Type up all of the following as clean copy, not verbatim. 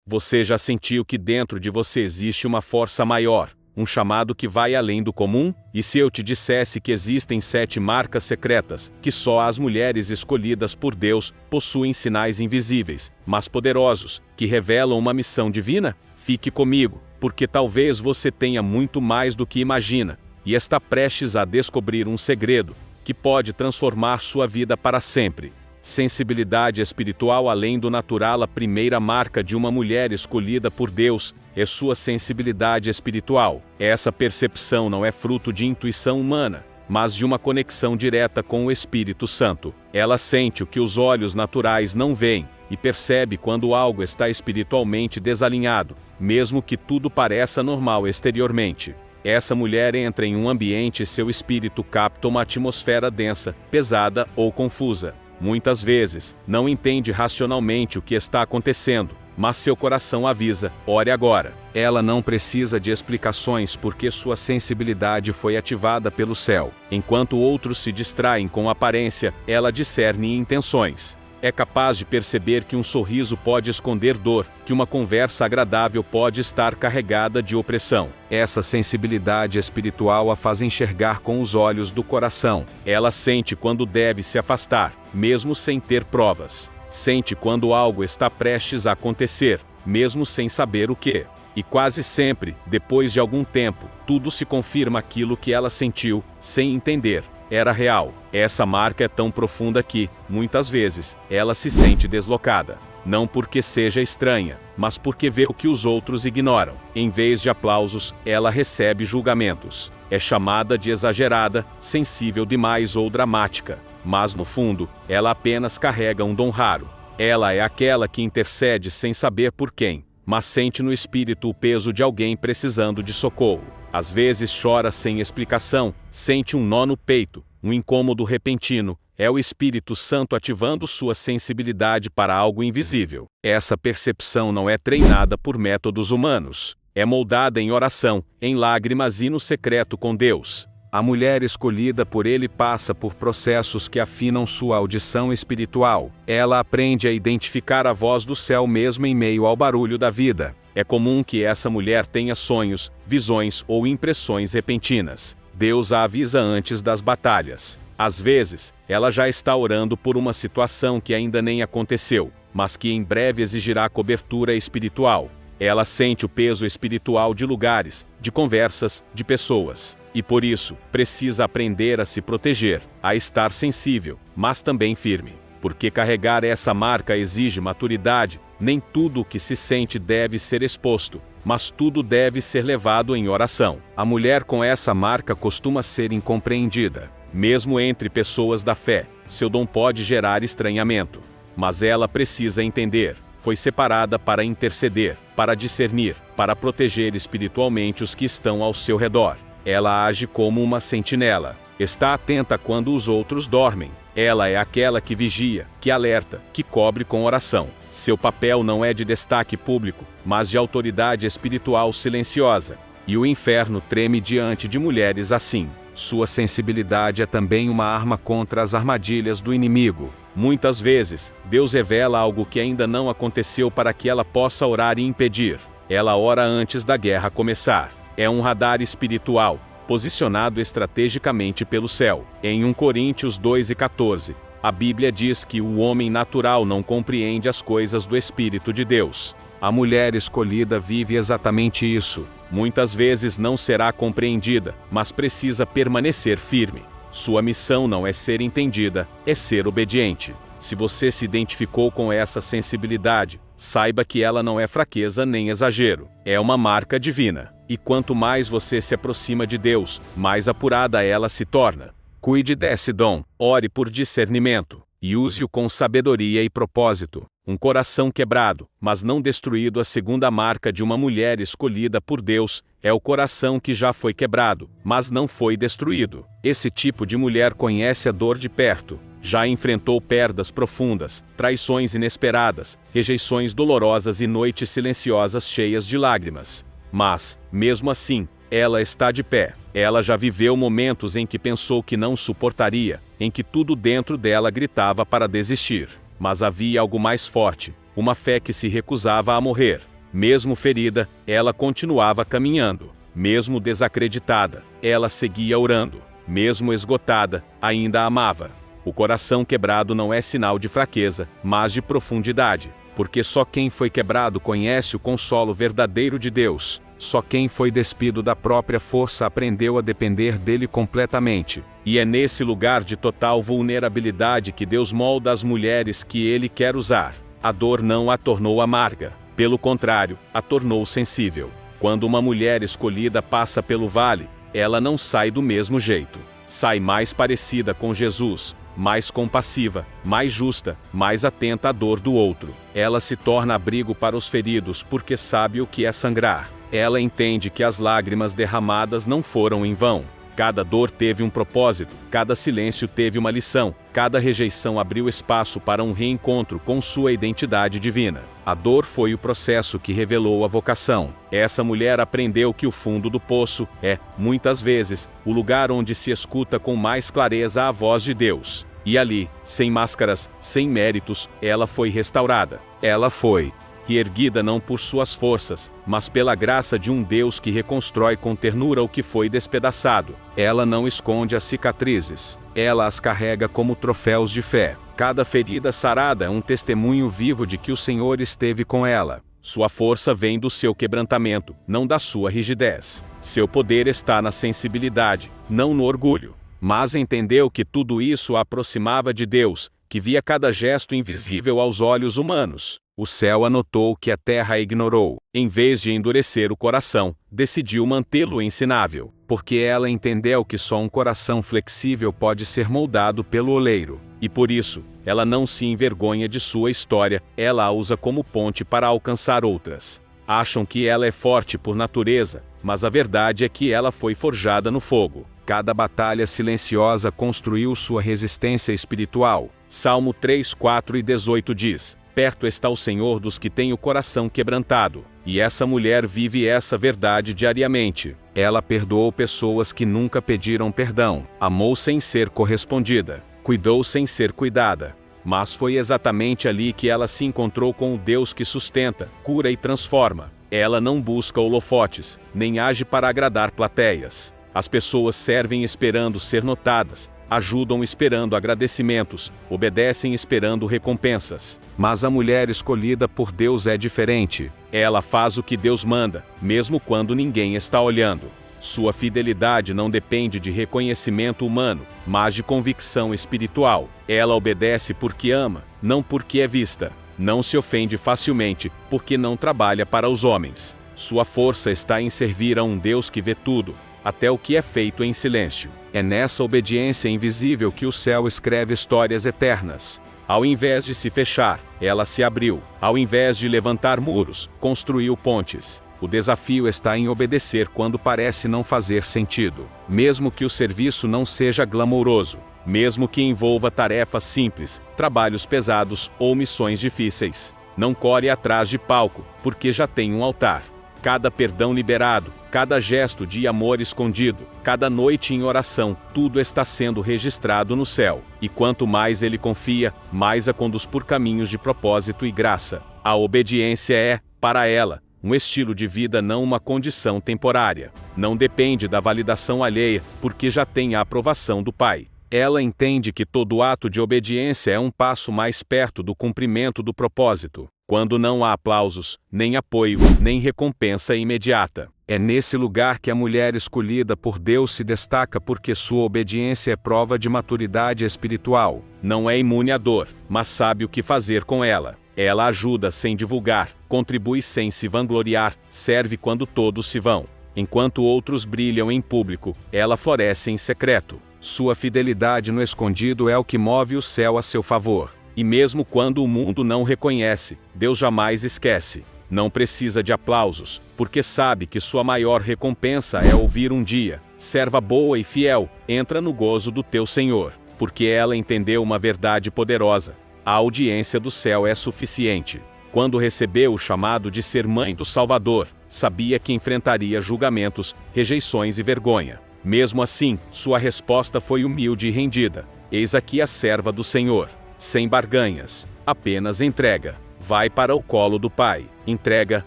Você já sentiu que dentro de você existe uma força maior, um chamado que vai além do comum? E se eu te dissesse que existem 7 marcas secretas, que só as mulheres escolhidas por Deus possuem, sinais invisíveis, mas poderosos, que revelam uma missão divina? Fique comigo, porque talvez você tenha muito mais do que imagina, e está prestes a descobrir um segredo, que pode transformar sua vida para sempre. Sensibilidade espiritual além do natural. A primeira marca de uma mulher escolhida por Deus é sua sensibilidade espiritual. Essa percepção não é fruto de intuição humana, mas de uma conexão direta com o Espírito Santo. Ela sente o que os olhos naturais não veem, e percebe quando algo está espiritualmente desalinhado, mesmo que tudo pareça normal exteriormente. Essa mulher entra em um ambiente e seu espírito capta uma atmosfera densa, pesada ou confusa. Muitas vezes, não entende racionalmente o que está acontecendo, mas seu coração avisa: ore agora. Ela não precisa de explicações porque sua sensibilidade foi ativada pelo céu. Enquanto outros se distraem com aparência, ela discerne intenções. É capaz de perceber que um sorriso pode esconder dor, que uma conversa agradável pode estar carregada de opressão. Essa sensibilidade espiritual a faz enxergar com os olhos do coração. Ela sente quando deve se afastar, mesmo sem ter provas. Sente quando algo está prestes a acontecer, mesmo sem saber o que. E quase sempre, depois de algum tempo, tudo se confirma aquilo que ela sentiu, sem entender. Era real. Essa marca é tão profunda que, muitas vezes, ela se sente deslocada. Não porque seja estranha, mas porque vê o que os outros ignoram. Em vez de aplausos, ela recebe julgamentos. É chamada de exagerada, sensível demais ou dramática. Mas no fundo, ela apenas carrega um dom raro. Ela é aquela que intercede sem saber por quem, mas sente no espírito o peso de alguém precisando de socorro. Às vezes chora sem explicação, sente um nó no peito, um incômodo repentino. É o Espírito Santo ativando sua sensibilidade para algo invisível. Essa percepção não é treinada por métodos humanos. É moldada em oração, em lágrimas e no secreto com Deus. A mulher escolhida por Ele passa por processos que afinam sua audição espiritual. Ela aprende a identificar a voz do céu mesmo em meio ao barulho da vida. É comum que essa mulher tenha sonhos, visões ou impressões repentinas. Deus a avisa antes das batalhas. Às vezes, ela já está orando por uma situação que ainda nem aconteceu, mas que em breve exigirá cobertura espiritual. Ela sente o peso espiritual de lugares, de conversas, de pessoas. E por isso, precisa aprender a se proteger, a estar sensível, mas também firme. Porque carregar essa marca exige maturidade. Nem tudo o que se sente deve ser exposto, mas tudo deve ser levado em oração. A mulher com essa marca costuma ser incompreendida. Mesmo entre pessoas da fé, seu dom pode gerar estranhamento. Mas ela precisa entender: foi separada para interceder, para discernir, para proteger espiritualmente os que estão ao seu redor. Ela age como uma sentinela. Está atenta quando os outros dormem. Ela é aquela que vigia, que alerta, que cobre com oração. Seu papel não é de destaque público, mas de autoridade espiritual silenciosa. E o inferno treme diante de mulheres assim. Sua sensibilidade é também uma arma contra as armadilhas do inimigo. Muitas vezes, Deus revela algo que ainda não aconteceu para que ela possa orar e impedir. Ela ora antes da guerra começar. É um radar espiritual, posicionado estrategicamente pelo céu. Em 1 Coríntios 2:14, a Bíblia diz que o homem natural não compreende as coisas do Espírito de Deus. A mulher escolhida vive exatamente isso. Muitas vezes não será compreendida, mas precisa permanecer firme. Sua missão não é ser entendida, é ser obediente. Se você se identificou com essa sensibilidade, saiba que ela não é fraqueza nem exagero. É uma marca divina. E quanto mais você se aproxima de Deus, mais apurada ela se torna. Cuide desse dom, ore por discernimento, e use-o com sabedoria e propósito. Um coração quebrado, mas não destruído. A segunda marca de uma mulher escolhida por Deus é o coração que já foi quebrado, mas não foi destruído. Esse tipo de mulher conhece a dor de perto. Já enfrentou perdas profundas, traições inesperadas, rejeições dolorosas e noites silenciosas cheias de lágrimas. Mas, mesmo assim, ela está de pé. Ela já viveu momentos em que pensou que não suportaria, em que tudo dentro dela gritava para desistir. Mas havia algo mais forte, uma fé que se recusava a morrer. Mesmo ferida, ela continuava caminhando. Mesmo desacreditada, ela seguia orando. Mesmo esgotada, ainda amava. O coração quebrado não é sinal de fraqueza, mas de profundidade. Porque só quem foi quebrado conhece o consolo verdadeiro de Deus. Só quem foi despido da própria força aprendeu a depender dele completamente. E é nesse lugar de total vulnerabilidade que Deus molda as mulheres que Ele quer usar. A dor não a tornou amarga. Pelo contrário, a tornou sensível. Quando uma mulher escolhida passa pelo vale, ela não sai do mesmo jeito. Sai mais parecida com Jesus, mais compassiva, mais justa, mais atenta à dor do outro. Ela se torna abrigo para os feridos porque sabe o que é sangrar. Ela entende que as lágrimas derramadas não foram em vão. Cada dor teve um propósito, cada silêncio teve uma lição, cada rejeição abriu espaço para um reencontro com sua identidade divina. A dor foi o processo que revelou a vocação. Essa mulher aprendeu que o fundo do poço é, muitas vezes, o lugar onde se escuta com mais clareza a voz de Deus. E ali, sem máscaras, sem méritos, ela foi restaurada. Ela foi reerguida não por suas forças, mas pela graça de um Deus que reconstrói com ternura o que foi despedaçado. Ela não esconde as cicatrizes. Ela as carrega como troféus de fé. Cada ferida sarada é um testemunho vivo de que o Senhor esteve com ela. Sua força vem do seu quebrantamento, não da sua rigidez. Seu poder está na sensibilidade, não no orgulho. Mas entendeu que tudo isso a aproximava de Deus, que via cada gesto invisível aos olhos humanos. O céu anotou que a terra ignorou. Em vez de endurecer o coração, decidiu mantê-lo ensinável, porque ela entendeu que só um coração flexível pode ser moldado pelo oleiro. E por isso, ela não se envergonha de sua história, ela a usa como ponte para alcançar outras. Acham que ela é forte por natureza, mas a verdade é que ela foi forjada no fogo. Cada batalha silenciosa construiu sua resistência espiritual. Salmo 3, 4 e 18 diz: perto está o Senhor dos que têm o coração quebrantado. E essa mulher vive essa verdade diariamente. Ela perdoou pessoas que nunca pediram perdão. Amou sem ser correspondida. Cuidou sem ser cuidada. Mas foi exatamente ali que ela se encontrou com o Deus que sustenta, cura e transforma. Ela não busca holofotes, nem age para agradar plateias. As pessoas servem esperando ser notadas, ajudam esperando agradecimentos, obedecem esperando recompensas. Mas a mulher escolhida por Deus é diferente. Ela faz o que Deus manda, mesmo quando ninguém está olhando. Sua fidelidade não depende de reconhecimento humano, mas de convicção espiritual. Ela obedece porque ama, não porque é vista. Não se ofende facilmente, porque não trabalha para os homens. Sua força está em servir a um Deus que vê tudo, até o que é feito em silêncio. É nessa obediência invisível que o céu escreve histórias eternas. Ao invés de se fechar, ela se abriu. Ao invés de levantar muros, construiu pontes. O desafio está em obedecer quando parece não fazer sentido. Mesmo que o serviço não seja glamouroso. Mesmo que envolva tarefas simples, trabalhos pesados ou missões difíceis. Não corre atrás de palco, porque já tem um altar. Cada perdão liberado, cada gesto de amor escondido, cada noite em oração, tudo está sendo registrado no céu. E quanto mais ele confia, mais a conduz por caminhos de propósito e graça. A obediência é, para ela, um estilo de vida, não uma condição temporária. Não depende da validação alheia, porque já tem a aprovação do Pai. Ela entende que todo ato de obediência é um passo mais perto do cumprimento do propósito. Quando não há aplausos, nem apoio, nem recompensa imediata. É nesse lugar que a mulher escolhida por Deus se destaca porque sua obediência é prova de maturidade espiritual. Não é imune à dor, mas sabe o que fazer com ela. Ela ajuda sem divulgar, contribui sem se vangloriar, serve quando todos se vão. Enquanto outros brilham em público, ela floresce em secreto. Sua fidelidade no escondido é o que move o céu a seu favor. E mesmo quando o mundo não reconhece, Deus jamais esquece. Não precisa de aplausos, porque sabe que sua maior recompensa é ouvir um dia: serva boa e fiel, entra no gozo do teu Senhor. Porque ela entendeu uma verdade poderosa: a audiência do céu é suficiente. Quando recebeu o chamado de ser mãe do Salvador, sabia que enfrentaria julgamentos, rejeições e vergonha. Mesmo assim, sua resposta foi humilde e rendida: eis aqui a serva do Senhor. Sem barganhas, apenas entrega. Vai para o colo do Pai. entrega,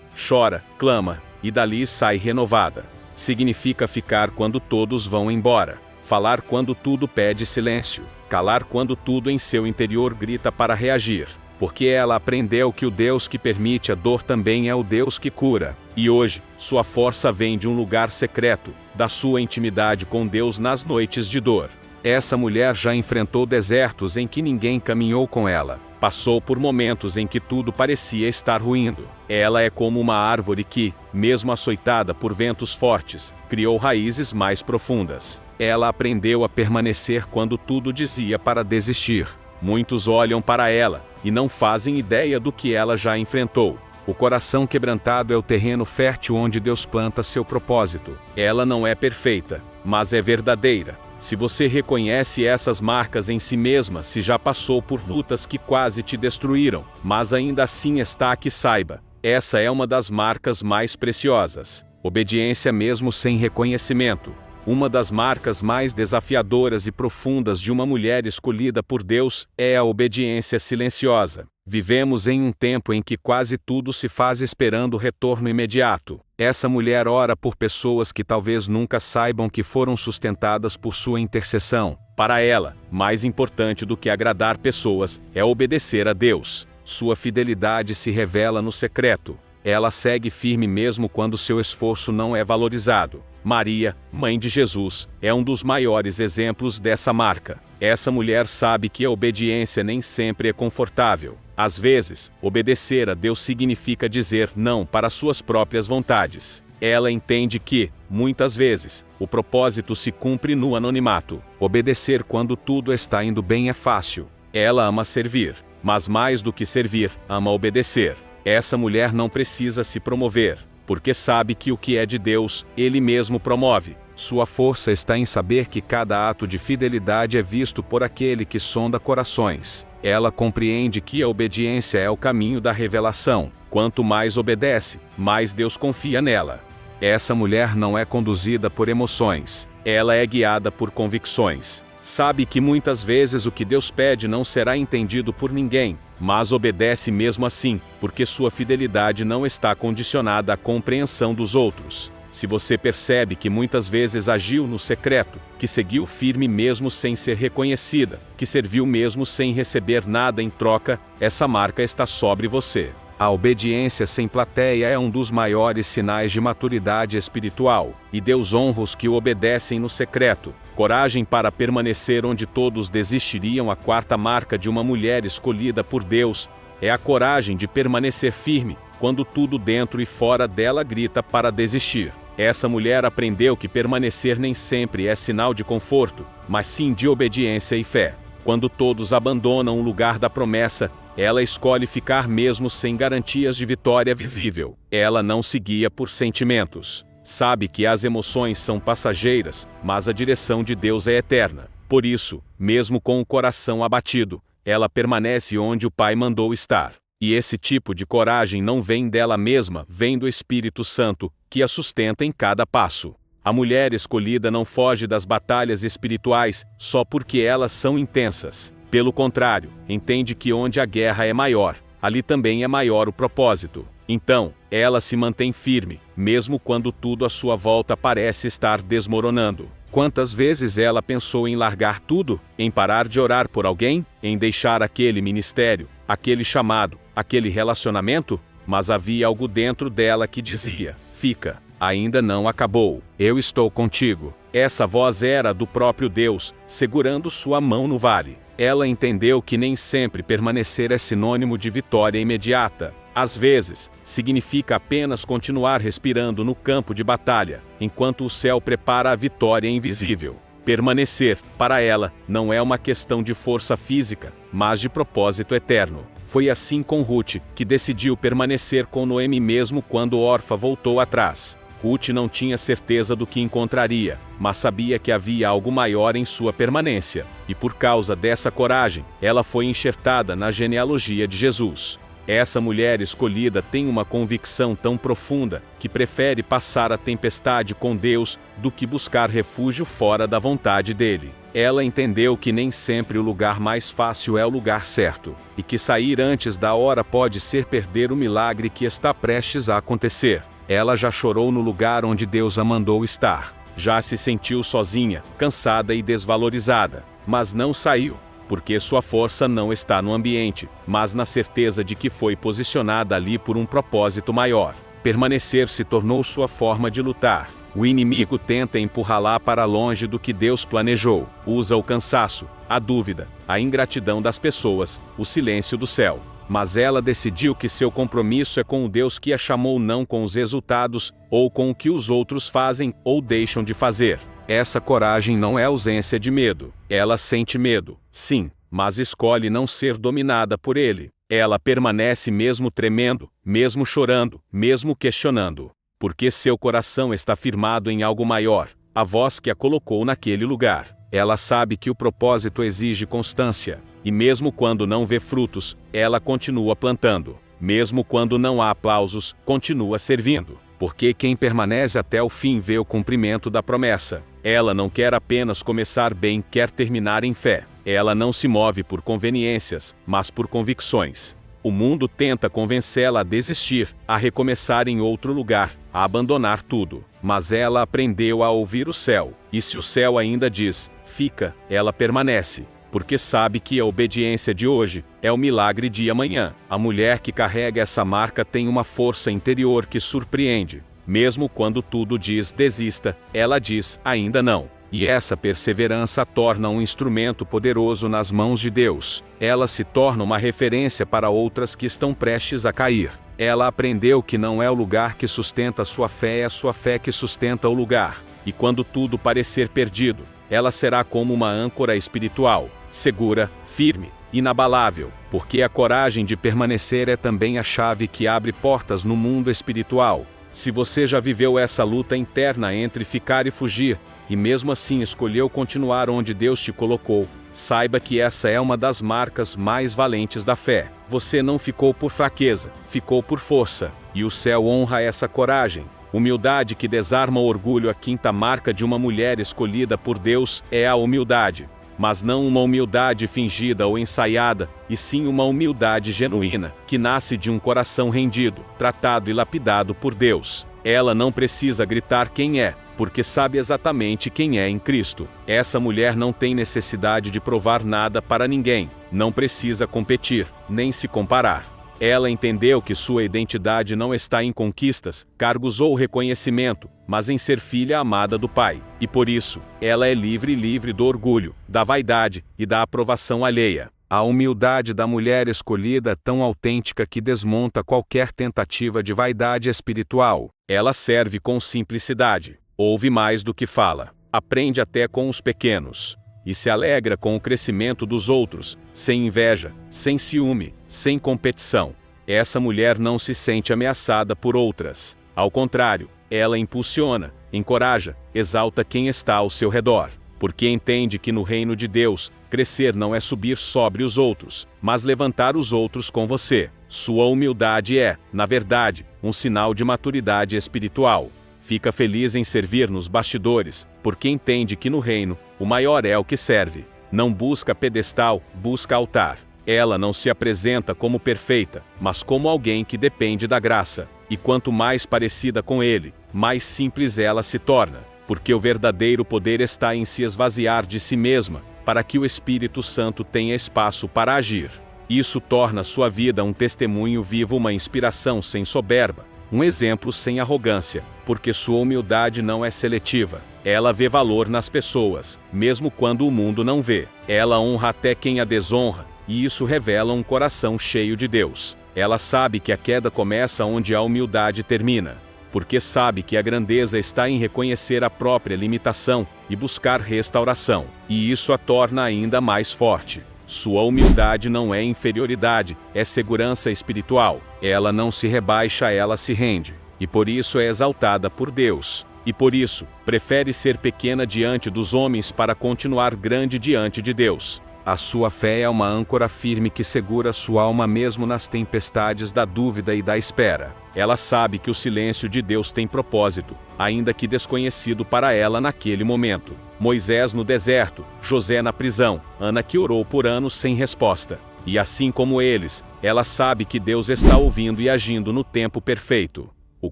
chora, clama, e dali sai renovada. Significa ficar quando todos vão embora, falar quando tudo pede silêncio, calar quando tudo em seu interior grita para reagir. Porque ela aprendeu que o Deus que permite a dor também é o Deus que cura. E hoje, sua força vem de um lugar secreto, da sua intimidade com Deus nas noites de dor. Essa mulher já enfrentou desertos em que ninguém caminhou com ela. Passou por momentos em que tudo parecia estar ruindo. Ela é como uma árvore que, mesmo açoitada por ventos fortes, criou raízes mais profundas. Ela aprendeu a permanecer quando tudo dizia para desistir. Muitos olham para ela e não fazem ideia do que ela já enfrentou. O coração quebrantado é o terreno fértil onde Deus planta seu propósito. Ela não é perfeita, mas é verdadeira. Se você reconhece essas marcas em si mesma, se já passou por lutas que quase te destruíram, mas ainda assim está aqui, saiba, essa é uma das marcas mais preciosas. Obediência mesmo sem reconhecimento. Uma das marcas mais desafiadoras e profundas de uma mulher escolhida por Deus é a obediência silenciosa. Vivemos em um tempo em que quase tudo se faz esperando o retorno imediato. Essa mulher ora por pessoas que talvez nunca saibam que foram sustentadas por sua intercessão. Para ela, mais importante do que agradar pessoas é obedecer a Deus. Sua fidelidade se revela no secreto. Ela segue firme mesmo quando seu esforço não é valorizado. Maria, mãe de Jesus, é um dos maiores exemplos dessa marca. Essa mulher sabe que a obediência nem sempre é confortável. Às vezes, obedecer a Deus significa dizer não para suas próprias vontades. Ela entende que, muitas vezes, o propósito se cumpre no anonimato. Obedecer quando tudo está indo bem é fácil. Ela ama servir, mas mais do que servir, ama obedecer. Essa mulher não precisa se promover, porque sabe que o que é de Deus, Ele mesmo promove. Sua força está em saber que cada ato de fidelidade é visto por aquele que sonda corações. Ela compreende que a obediência é o caminho da revelação. Quanto mais obedece, mais Deus confia nela. Essa mulher não é conduzida por emoções. Ela é guiada por convicções. Sabe que muitas vezes o que Deus pede não será entendido por ninguém, mas obedece mesmo assim, porque sua fidelidade não está condicionada à compreensão dos outros. Se você percebe que muitas vezes agiu no secreto, que seguiu firme mesmo sem ser reconhecida, que serviu mesmo sem receber nada em troca, essa marca está sobre você. A obediência sem plateia é um dos maiores sinais de maturidade espiritual, e Deus honra os que o obedecem no secreto. Coragem para permanecer onde todos desistiriam. A quarta marca de uma mulher escolhida por Deus é a coragem de permanecer firme, quando tudo dentro e fora dela grita para desistir. Essa mulher aprendeu que permanecer nem sempre é sinal de conforto, mas sim de obediência e fé. Quando todos abandonam o lugar da promessa, ela escolhe ficar mesmo sem garantias de vitória visível. Ela não se guia por sentimentos. Sabe que as emoções são passageiras, mas a direção de Deus é eterna. Por isso, mesmo com o coração abatido, ela permanece onde o Pai mandou estar. E esse tipo de coragem não vem dela mesma, vem do Espírito Santo, que a sustenta em cada passo. A mulher escolhida não foge das batalhas espirituais só porque elas são intensas. Pelo contrário, entende que onde a guerra é maior, ali também é maior o propósito. Então, ela se mantém firme, mesmo quando tudo à sua volta parece estar desmoronando. Quantas vezes ela pensou em largar tudo, em parar de orar por alguém, em deixar aquele ministério, aquele chamado, aquele relacionamento? Mas havia algo dentro dela que dizia: fica, ainda não acabou, eu estou contigo. Essa voz era do próprio Deus, segurando sua mão no vale. Ela entendeu que nem sempre permanecer é sinônimo de vitória imediata. Às vezes, significa apenas continuar respirando no campo de batalha, enquanto o céu prepara a vitória invisível. Permanecer, para ela, não é uma questão de força física, mas de propósito eterno. Foi assim com Ruth, que decidiu permanecer com Noemi mesmo quando Orfa voltou atrás. Ruth não tinha certeza do que encontraria, mas sabia que havia algo maior em sua permanência, e por causa dessa coragem, ela foi enxertada na genealogia de Jesus. Essa mulher escolhida tem uma convicção tão profunda que prefere passar a tempestade com Deus do que buscar refúgio fora da vontade dele. Ela entendeu que nem sempre o lugar mais fácil é o lugar certo, e que sair antes da hora pode ser perder o milagre que está prestes a acontecer. Ela já chorou no lugar onde Deus a mandou estar. Já se sentiu sozinha, cansada e desvalorizada, mas não saiu, porque sua força não está no ambiente, mas na certeza de que foi posicionada ali por um propósito maior. Permanecer se tornou sua forma de lutar. O inimigo tenta empurrá-la para longe do que Deus planejou. Usa o cansaço, a dúvida, a ingratidão das pessoas, o silêncio do céu. Mas ela decidiu que seu compromisso é com o Deus que a chamou, não com os resultados, ou com o que os outros fazem ou deixam de fazer. Essa coragem não é ausência de medo. Ela sente medo, sim, mas escolhe não ser dominada por ele. Ela permanece mesmo tremendo, mesmo chorando, mesmo questionando. Porque seu coração está firmado em algo maior, a voz que a colocou naquele lugar. Ela sabe que o propósito exige constância, e mesmo quando não vê frutos, ela continua plantando. Mesmo quando não há aplausos, continua servindo. Porque quem permanece até o fim vê o cumprimento da promessa. Ela não quer apenas começar bem, quer terminar em fé. Ela não se move por conveniências, mas por convicções. O mundo tenta convencê-la a desistir, a recomeçar em outro lugar, a abandonar tudo. Mas ela aprendeu a ouvir o céu. E se o céu ainda diz, fica, ela permanece. Porque sabe que a obediência de hoje é o milagre de amanhã. A mulher que carrega essa marca tem uma força interior que surpreende. Mesmo quando tudo diz desista, ela diz ainda não. E essa perseverança a torna um instrumento poderoso nas mãos de Deus. Ela se torna uma referência para outras que estão prestes a cair. Ela aprendeu que não é o lugar que sustenta a sua fé, é a sua fé que sustenta o lugar. E quando tudo parecer perdido, ela será como uma âncora espiritual, segura, firme, inabalável, porque a coragem de permanecer é também a chave que abre portas no mundo espiritual. Se você já viveu essa luta interna entre ficar e fugir, e mesmo assim escolheu continuar onde Deus te colocou, saiba que essa é uma das marcas mais valentes da fé. Você não ficou por fraqueza, ficou por força, e o céu honra essa coragem. Humildade que desarma o orgulho. A quinta marca de uma mulher escolhida por Deus é a humildade. Mas não uma humildade fingida ou ensaiada, e sim uma humildade genuína, que nasce de um coração rendido, tratado e lapidado por Deus. Ela não precisa gritar quem é, porque sabe exatamente quem é em Cristo. Essa mulher não tem necessidade de provar nada para ninguém, não precisa competir, nem se comparar. Ela entendeu que sua identidade não está em conquistas, cargos ou reconhecimento, mas em ser filha amada do Pai. E por isso, ela é livre do orgulho, da vaidade e da aprovação alheia. A humildade da mulher escolhida é tão autêntica que desmonta qualquer tentativa de vaidade espiritual. Ela serve com simplicidade, ouve mais do que fala, aprende até com os pequenos, e se alegra com o crescimento dos outros, sem inveja, sem ciúme, sem competição. Essa mulher não se sente ameaçada por outras. Ao contrário, ela impulsiona, encoraja, exalta quem está ao seu redor. Porque entende que no reino de Deus, crescer não é subir sobre os outros, mas levantar os outros com você. Sua humildade é, na verdade, um sinal de maturidade espiritual. Fica feliz em servir nos bastidores, porque entende que no reino, o maior é o que serve. Não busca pedestal, busca altar. Ela não se apresenta como perfeita, mas como alguém que depende da graça. E quanto mais parecida com ele, mais simples ela se torna. Porque o verdadeiro poder está em se esvaziar de si mesma, para que o Espírito Santo tenha espaço para agir. Isso torna sua vida um testemunho vivo, uma inspiração sem soberba, um exemplo sem arrogância, porque sua humildade não é seletiva. Ela vê valor nas pessoas, mesmo quando o mundo não vê. Ela honra até quem a desonra, e isso revela um coração cheio de Deus. Ela sabe que a queda começa onde a humildade termina, porque sabe que a grandeza está em reconhecer a própria limitação e buscar restauração, e isso a torna ainda mais forte. Sua humildade não é inferioridade, é segurança espiritual. Ela não se rebaixa, ela se rende, e por isso é exaltada por Deus. E por isso, prefere ser pequena diante dos homens para continuar grande diante de Deus. A sua fé é uma âncora firme que segura sua alma mesmo nas tempestades da dúvida e da espera. Ela sabe que o silêncio de Deus tem propósito, ainda que desconhecido para ela naquele momento. Moisés no deserto, José na prisão, Ana que orou por anos sem resposta. E assim como eles, ela sabe que Deus está ouvindo e agindo no tempo perfeito. O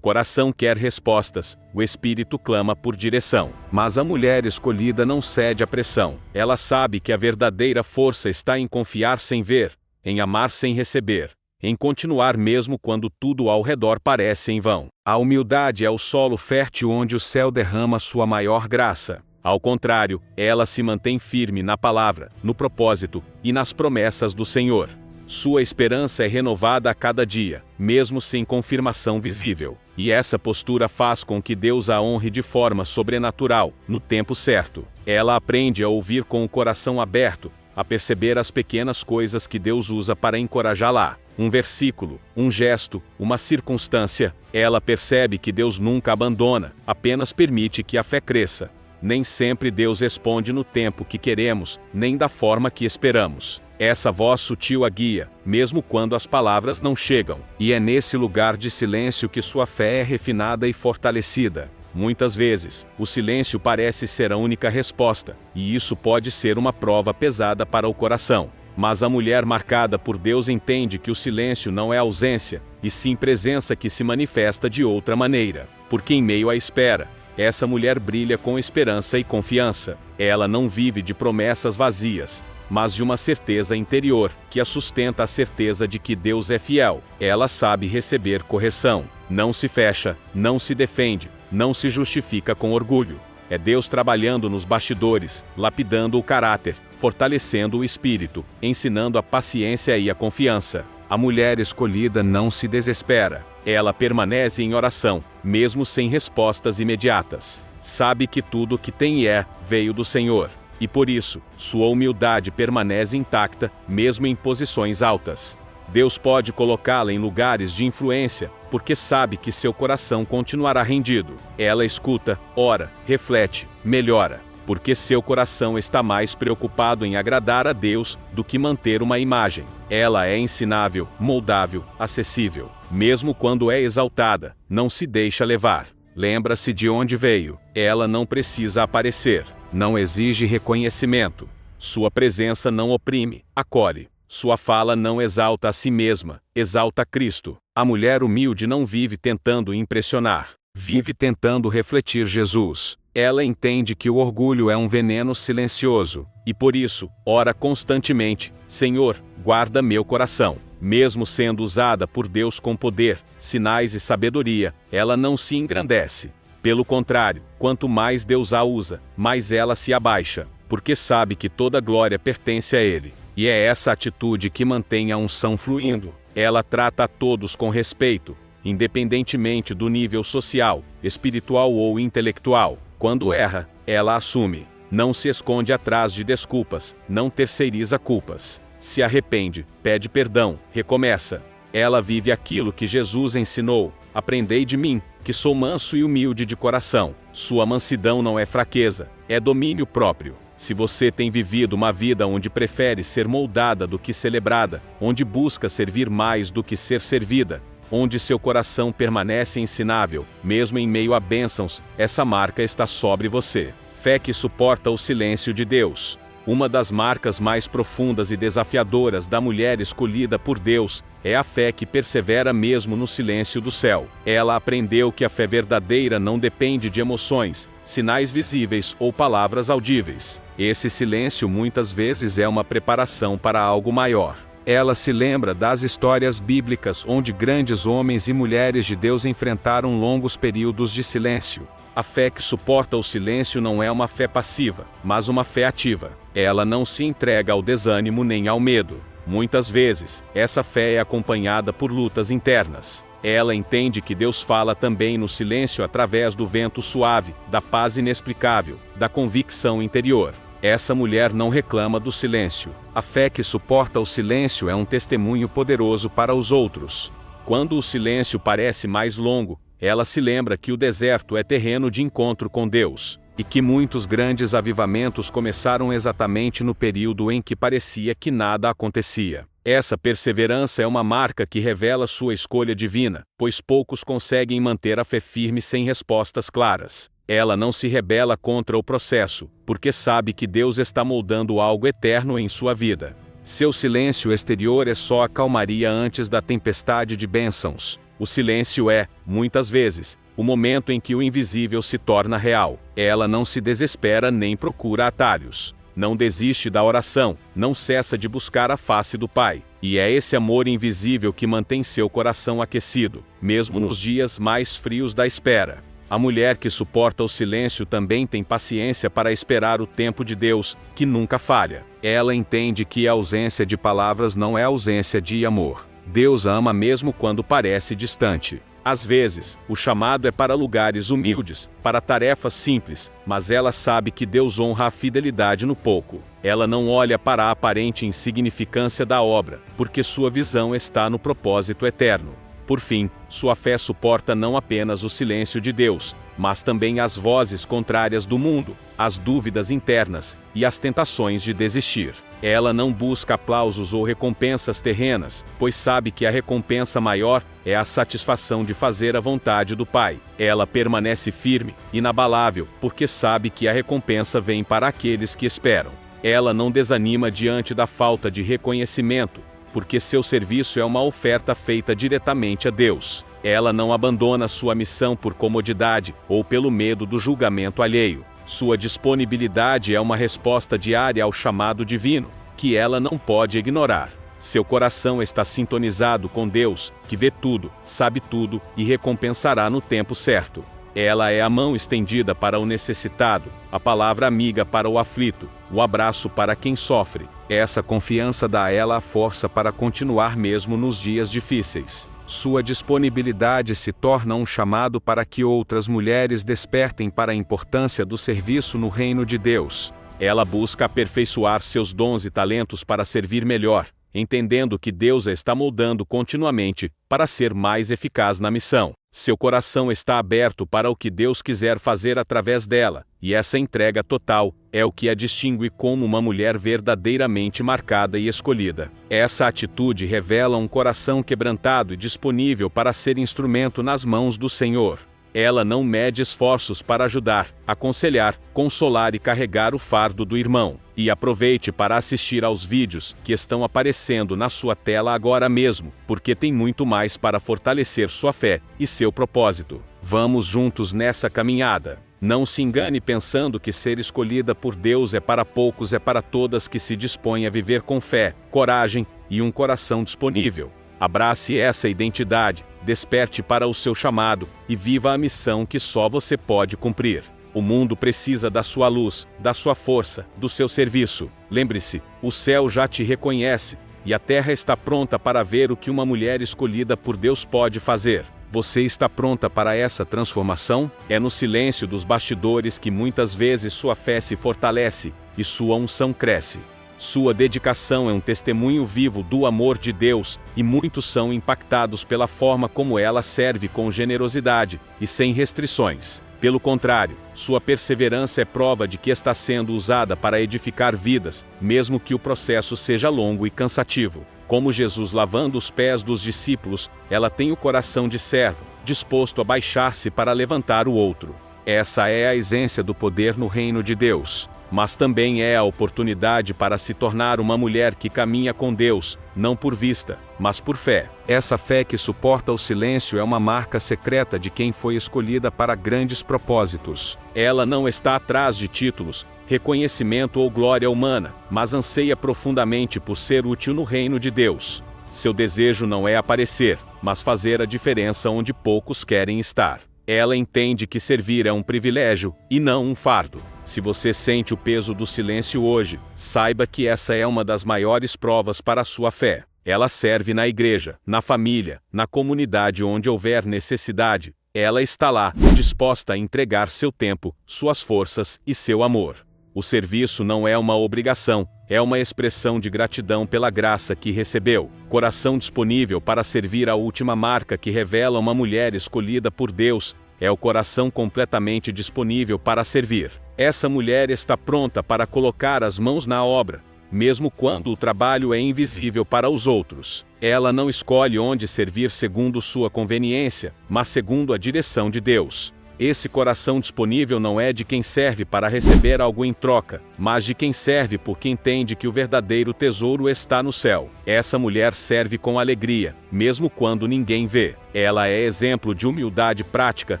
coração quer respostas, o espírito clama por direção. Mas a mulher escolhida não cede à pressão. Ela sabe que a verdadeira força está em confiar sem ver, em amar sem receber, em continuar mesmo quando tudo ao redor parece em vão. A humildade é o solo fértil onde o céu derrama sua maior graça. Ao contrário, ela se mantém firme na palavra, no propósito e nas promessas do Senhor. Sua esperança é renovada a cada dia, mesmo sem confirmação visível. E essa postura faz com que Deus a honre de forma sobrenatural, no tempo certo. Ela aprende a ouvir com o coração aberto, a perceber as pequenas coisas que Deus usa para encorajá-la. Um versículo, um gesto, uma circunstância. Ela percebe que Deus nunca abandona, apenas permite que a fé cresça. Nem sempre Deus responde no tempo que queremos, nem da forma que esperamos. Essa voz sutil a guia, mesmo quando as palavras não chegam. E é nesse lugar de silêncio que sua fé é refinada e fortalecida. Muitas vezes, o silêncio parece ser a única resposta, e isso pode ser uma prova pesada para o coração. Mas a mulher marcada por Deus entende que o silêncio não é ausência, e sim presença que se manifesta de outra maneira. Porque em meio à espera, essa mulher brilha com esperança e confiança. Ela não vive de promessas vazias, mas de uma certeza interior, que a sustenta a certeza de que Deus é fiel. Ela sabe receber correção, não se fecha, não se defende, não se justifica com orgulho. É Deus trabalhando nos bastidores, lapidando o caráter, fortalecendo o espírito, ensinando a paciência e a confiança. A mulher escolhida não se desespera. Ela permanece em oração, mesmo sem respostas imediatas. Sabe que tudo o que tem veio do Senhor. E por isso, sua humildade permanece intacta, mesmo em posições altas. Deus pode colocá-la em lugares de influência, porque sabe que seu coração continuará rendido. Ela escuta, ora, reflete, melhora, porque seu coração está mais preocupado em agradar a Deus do que manter uma imagem. Ela é ensinável, moldável, acessível. Mesmo quando é exaltada, não se deixa levar. Lembra-se de onde veio. Ela não precisa aparecer. Não exige reconhecimento. Sua presença não oprime, acolhe. Sua fala não exalta a si mesma, exalta Cristo. A mulher humilde não vive tentando impressionar. Vive tentando refletir Jesus. Ela entende que o orgulho é um veneno silencioso, e por isso, ora constantemente: Senhor, guarda meu coração. Mesmo sendo usada por Deus com poder, sinais e sabedoria, ela não se engrandece. Pelo contrário, quanto mais Deus a usa, mais ela se abaixa, porque sabe que toda glória pertence a Ele. E é essa atitude que mantém a unção fluindo. Ela trata a todos com respeito, independentemente do nível social, espiritual ou intelectual. Quando erra, ela assume. Não se esconde atrás de desculpas, não terceiriza culpas. Se arrepende, pede perdão, recomeça. Ela vive aquilo que Jesus ensinou: aprendei de mim, que sou manso e humilde de coração. Sua mansidão não é fraqueza, é domínio próprio. Se você tem vivido uma vida onde prefere ser moldada do que celebrada, onde busca servir mais do que ser servida, onde seu coração permanece ensinável, mesmo em meio a bênçãos, essa marca está sobre você. Fé que suporta o silêncio de Deus. Uma das marcas mais profundas e desafiadoras da mulher escolhida por Deus é a fé que persevera mesmo no silêncio do céu. Ela aprendeu que a fé verdadeira não depende de emoções, sinais visíveis ou palavras audíveis. Esse silêncio muitas vezes é uma preparação para algo maior. Ela se lembra das histórias bíblicas onde grandes homens e mulheres de Deus enfrentaram longos períodos de silêncio. A fé que suporta o silêncio não é uma fé passiva, mas uma fé ativa. Ela não se entrega ao desânimo nem ao medo. Muitas vezes, essa fé é acompanhada por lutas internas. Ela entende que Deus fala também no silêncio através do vento suave, da paz inexplicável, da convicção interior. Essa mulher não reclama do silêncio. A fé que suporta o silêncio é um testemunho poderoso para os outros. Quando o silêncio parece mais longo, ela se lembra que o deserto é terreno de encontro com Deus. e que muitos grandes avivamentos começaram exatamente no período em que parecia que nada acontecia. Essa perseverança é uma marca que revela sua escolha divina, pois poucos conseguem manter a fé firme sem respostas claras. Ela não se rebela contra o processo, porque sabe que Deus está moldando algo eterno em sua vida. Seu silêncio exterior é só a calmaria antes da tempestade de bênçãos. O silêncio é, muitas vezes, o momento em que o invisível se torna real. Ela não se desespera nem procura atalhos. Não desiste da oração, não cessa de buscar a face do Pai. E é esse amor invisível que mantém seu coração aquecido, mesmo nos dias mais frios da espera. A mulher que suporta o silêncio também tem paciência para esperar o tempo de Deus, que nunca falha. Ela entende que a ausência de palavras não é ausência de amor. Deus a ama mesmo quando parece distante. Às vezes, o chamado é para lugares humildes, para tarefas simples, mas ela sabe que Deus honra a fidelidade no pouco. Ela não olha para a aparente insignificância da obra, porque sua visão está no propósito eterno. Por fim, sua fé suporta não apenas o silêncio de Deus, mas também as vozes contrárias do mundo, as dúvidas internas e as tentações de desistir. Ela não busca aplausos ou recompensas terrenas, pois sabe que a recompensa maior é a satisfação de fazer a vontade do Pai. Ela permanece firme, inabalável, porque sabe que a recompensa vem para aqueles que esperam. Ela não desanima diante da falta de reconhecimento, porque seu serviço é uma oferta feita diretamente a Deus. Ela não abandona sua missão por comodidade ou pelo medo do julgamento alheio. Sua disponibilidade é uma resposta diária ao chamado divino, que ela não pode ignorar. Seu coração está sintonizado com Deus, que vê tudo, sabe tudo e recompensará no tempo certo. Ela é a mão estendida para o necessitado, a palavra amiga para o aflito, o abraço para quem sofre. Essa confiança dá a ela a força para continuar mesmo nos dias difíceis. Sua disponibilidade se torna um chamado para que outras mulheres despertem para a importância do serviço no reino de Deus. Ela busca aperfeiçoar seus dons e talentos para servir melhor, entendendo que Deus a está moldando continuamente para ser mais eficaz na missão. Seu coração está aberto para o que Deus quiser fazer através dela, e essa entrega total é o que a distingue como uma mulher verdadeiramente marcada e escolhida. Essa atitude revela um coração quebrantado e disponível para ser instrumento nas mãos do Senhor. Ela não mede esforços para ajudar, aconselhar, consolar e carregar o fardo do irmão. E aproveite para assistir aos vídeos que estão aparecendo na sua tela agora mesmo, porque tem muito mais para fortalecer sua fé e seu propósito. Vamos juntos nessa caminhada. Não se engane pensando que ser escolhida por Deus é para poucos, é para todas que se dispõem a viver com fé, coragem e um coração disponível. Abrace essa identidade, desperte para o seu chamado e viva a missão que só você pode cumprir. O mundo precisa da sua luz, da sua força, do seu serviço. Lembre-se, o céu já te reconhece, e a terra está pronta para ver o que uma mulher escolhida por Deus pode fazer. Você está pronta para essa transformação? É no silêncio dos bastidores que muitas vezes sua fé se fortalece e sua unção cresce. Sua dedicação é um testemunho vivo do amor de Deus, e muitos são impactados pela forma como ela serve com generosidade e sem restrições. Pelo contrário, sua perseverança é prova de que está sendo usada para edificar vidas, mesmo que o processo seja longo e cansativo. Como Jesus lavando os pés dos discípulos, ela tem o coração de servo, disposto a baixar-se para levantar o outro. Essa é a essência do poder no reino de Deus. Mas também é a oportunidade para se tornar uma mulher que caminha com Deus, não por vista, mas por fé. Essa fé que suporta o silêncio é uma marca secreta de quem foi escolhida para grandes propósitos. Ela não está atrás de títulos, reconhecimento ou glória humana, mas anseia profundamente por ser útil no reino de Deus. Seu desejo não é aparecer, mas fazer a diferença onde poucos querem estar. Ela entende que servir é um privilégio, e não um fardo. Se você sente o peso do silêncio hoje, saiba que essa é uma das maiores provas para a sua fé. Ela serve na igreja, na família, na comunidade onde houver necessidade. Ela está lá, disposta a entregar seu tempo, suas forças e seu amor. O serviço não é uma obrigação, é uma expressão de gratidão pela graça que recebeu. Coração disponível para servir. A última marca que revela uma mulher escolhida por Deus é o coração completamente disponível para servir. Essa mulher está pronta para colocar as mãos na obra, mesmo quando o trabalho é invisível para os outros. Ela não escolhe onde servir segundo sua conveniência, mas segundo a direção de Deus. Esse coração disponível não é de quem serve para receber algo em troca, mas de quem serve porque entende que o verdadeiro tesouro está no céu. Essa mulher serve com alegria, mesmo quando ninguém vê. Ela é exemplo de humildade prática,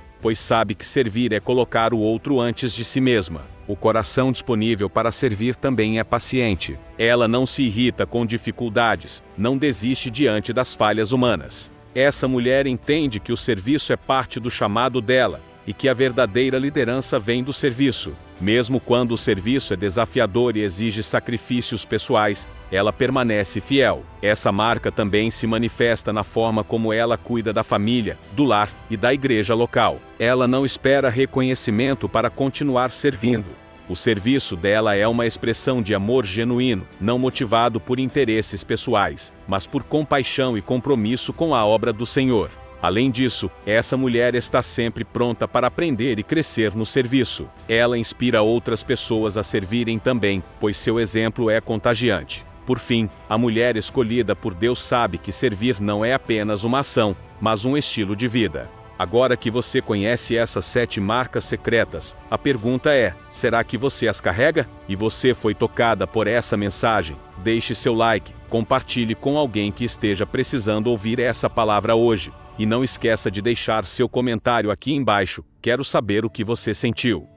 pois sabe que servir é colocar o outro antes de si mesma. O coração disponível para servir também é paciente. Ela não se irrita com dificuldades, não desiste diante das falhas humanas. Essa mulher entende que o serviço é parte do chamado dela, e que a verdadeira liderança vem do serviço. Mesmo quando o serviço é desafiador e exige sacrifícios pessoais, ela permanece fiel. Essa marca também se manifesta na forma como ela cuida da família, do lar e da igreja local. Ela não espera reconhecimento para continuar servindo. O serviço dela é uma expressão de amor genuíno, não motivado por interesses pessoais, mas por compaixão e compromisso com a obra do Senhor. Além disso, essa mulher está sempre pronta para aprender e crescer no serviço. Ela inspira outras pessoas a servirem também, pois seu exemplo é contagiante. Por fim, a mulher escolhida por Deus sabe que servir não é apenas uma ação, mas um estilo de vida. Agora que você conhece essas 7 marcas secretas, a pergunta é: será que você as carrega? E você foi tocada por essa mensagem? Deixe seu like, compartilhe com alguém que esteja precisando ouvir essa palavra hoje. E não esqueça de deixar seu comentário aqui embaixo, quero saber o que você sentiu.